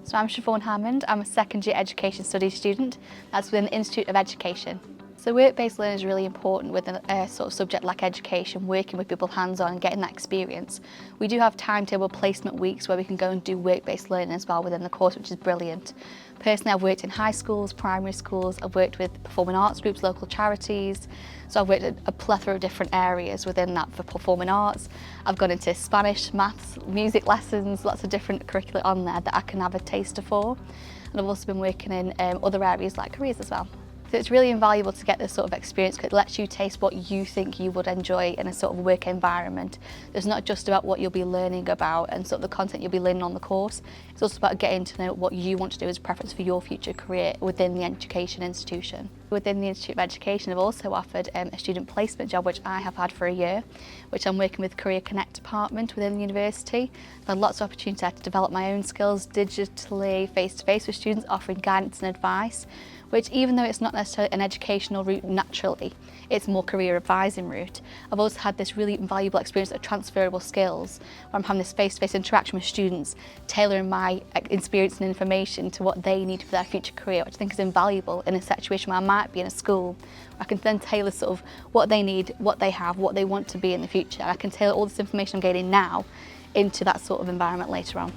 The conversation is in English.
So I'm Siobhan Hammond. I'm a second year education studies student. That's within the Institute of Education. So work-based learning is really important within a sort of subject like education, working with people hands-on and getting that experience. We do have timetable placement weeks where we can go and do work-based learning as well within the course, which is brilliant. Personally, I've worked in high schools, primary schools, I've worked with performing arts groups, local charities, so I've worked in a plethora of different areas within that for performing arts. I've gone into Spanish, maths, music lessons, lots of different curricula on there that I can have a taster for. And I've also been working in other areas like careers as well. So it's really invaluable to get this sort of experience because it lets you taste what you think you would enjoy in a sort of work environment. It's not just about what you'll be learning about and sort of the content you'll be learning on the course. It's also about getting to know what you want to do as a preference for your future career within the education institution. Within the Institute of Education, I've also offered a student placement job, which I have had for a year, which I'm working with Career Connect department within the university. I've had lots of opportunity to develop my own skills digitally, face-to-face with students, offering guidance and advice, which even though it's not necessarily an educational route naturally, it's more career advising route. I've also had this really invaluable experience of transferable skills, where I'm having this face-to-face interaction with students, tailoring my experience and information to what they need for their future career, which I think is invaluable in a situation where I might be in a school, where I can then tailor sort of what they need, what they have, what they want to be in the future. And I can tailor all this information I'm gaining now into that sort of environment later on.